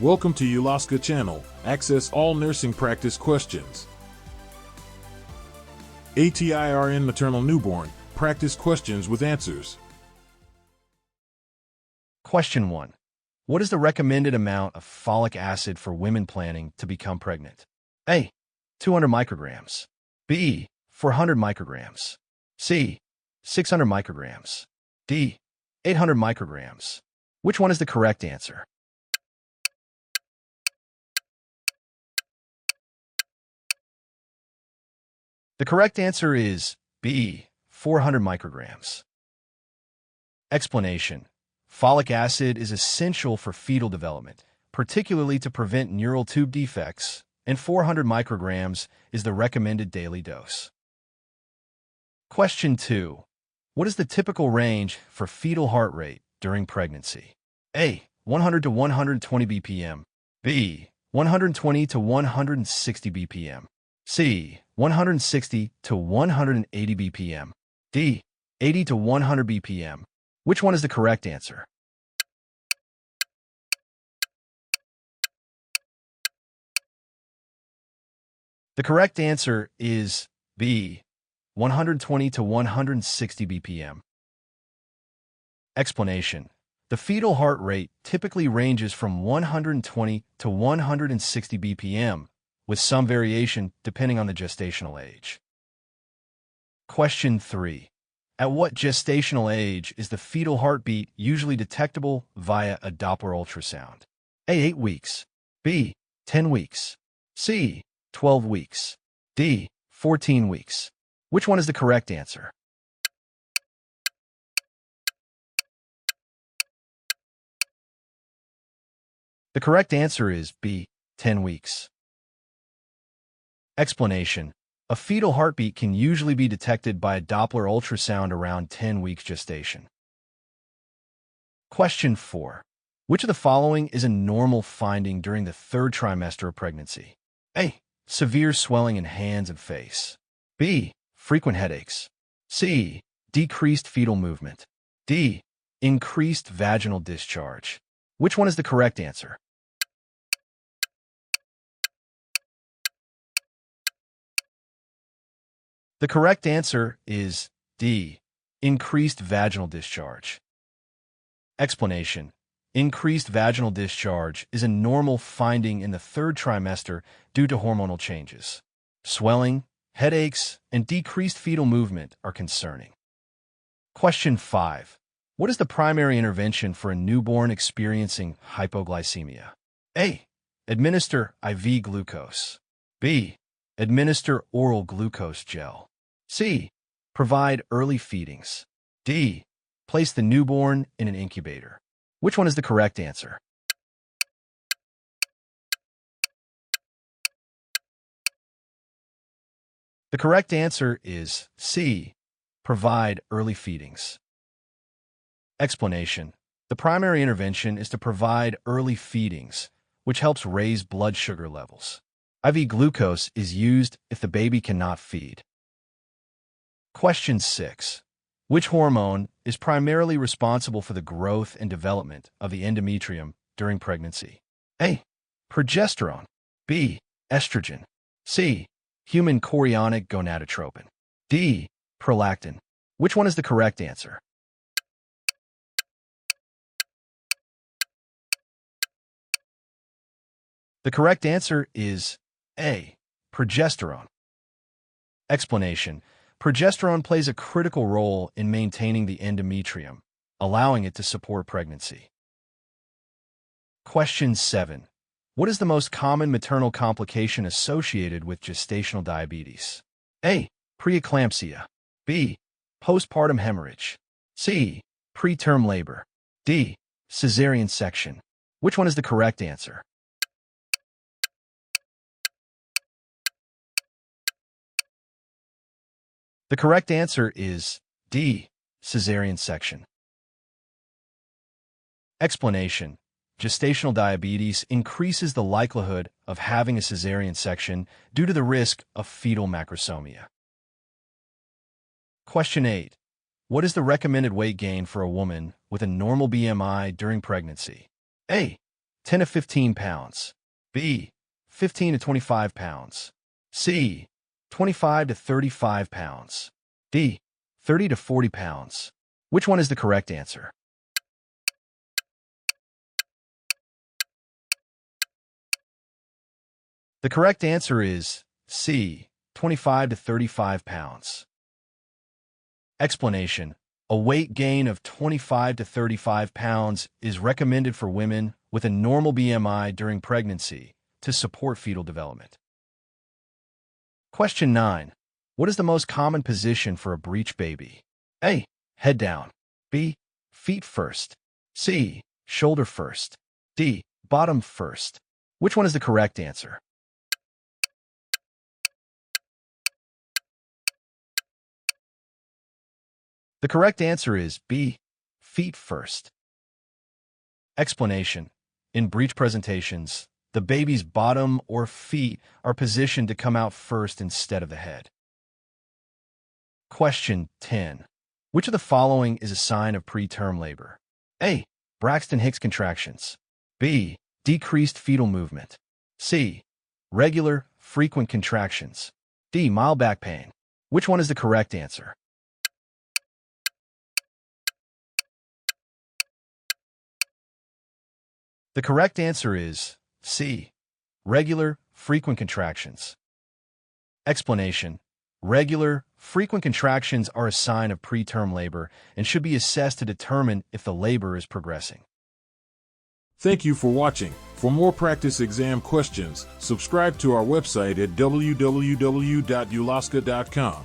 Welcome to Ulosca channel. Access all nursing practice questions. ATI maternal newborn. Practice questions with answers. Question 1. What is the recommended amount of folic acid for women planning to become pregnant? A. 200 micrograms. B. 400 micrograms. C. 600 micrograms. D. 800 micrograms. Which one is the correct answer? The correct answer is B. 400 micrograms. Explanation. Folic acid is essential for fetal development, particularly to prevent neural tube defects, and 400 micrograms is the recommended daily dose. Question 2. What is the typical range for fetal heart rate during pregnancy? A. 100 to 120 bpm. B. 120 to 160 bpm. C. 160 to 180 bpm. D. 80 to 100 bpm. Which one is the correct answer? The correct answer is B. 120 to 160 bpm. Explanation. The fetal heart rate typically ranges from 120 to 160 bpm, with some variation depending on the gestational age. Question 3. At what gestational age is the fetal heartbeat usually detectable via a Doppler ultrasound? A. 8 weeks. B. 10 weeks. C. 12 weeks. D. 14 weeks. Which one is the correct answer? The correct answer is B. 10 weeks. Explanation. A fetal heartbeat can usually be detected by a Doppler ultrasound around 10 weeks gestation. Question 4. Which of the following is a normal finding during the third trimester of pregnancy? A. Severe swelling in hands and face. B. Frequent headaches. C. Decreased fetal movement. D. Increased vaginal discharge. Which one is the correct answer? The correct answer is D. Increased vaginal discharge. Explanation. Increased vaginal discharge is a normal finding in the third trimester due to hormonal changes. Swelling, headaches, and decreased fetal movement are concerning. Question 5. What is the primary intervention for a newborn experiencing hypoglycemia? A. Administer IV glucose. B. Administer oral glucose gel. C. Provide early feedings. D. Place the newborn in an incubator. Which one is the correct answer? The correct answer is C. Provide early feedings. Explanation. The primary intervention is to provide early feedings, which helps raise blood sugar levels. IV glucose is used if the baby cannot feed. Question 6. Which hormone is primarily responsible for the growth and development of the endometrium during pregnancy? A. Progesterone. B. Estrogen. C. Human chorionic gonadotropin. D. Prolactin. Which one is the correct answer? The correct answer is A. Progesterone. Explanation. Progesterone plays a critical role in maintaining the endometrium, allowing it to support pregnancy. Question 7. What is the most common maternal complication associated with gestational diabetes? A. Preeclampsia. B. Postpartum hemorrhage. C. Preterm labor. D. Cesarean section. Which one is the correct answer? The correct answer is D. Cesarean section. Explanation. Gestational diabetes increases the likelihood of having a cesarean section due to the risk of fetal macrosomia. Question 8. What is the recommended weight gain for a woman with a normal BMI during pregnancy? A. 10 to 15 pounds. B. 15 to 25 pounds. C. 25 to 35 pounds. D. 30 to 40 pounds. Which one is the correct answer? The correct answer is C. 25 to 35 pounds. Explanation. A weight gain of 25 to 35 pounds is recommended for women with a normal BMI during pregnancy to support fetal development. Question 9. What is the most common position for a breech baby? A. Head down. B. Feet first. C. Shoulder first. D. Bottom first. Which one is the correct answer? The correct answer is B. Feet first. Explanation. In breech presentations, the baby's bottom or feet are positioned to come out first instead of the head. Question 10. Which of the following is a sign of preterm labor? A. Braxton Hicks contractions. B. Decreased fetal movement. C. Regular, frequent contractions. D. Mild back pain. Which one is the correct answer? The correct answer is C. Regular, frequent contractions. Explanation. Regular, frequent contractions are a sign of preterm labor and should be assessed to determine if the labor is progressing. Thank you for watching. For more practice exam questions, subscribe to our website at www.ulosca.com.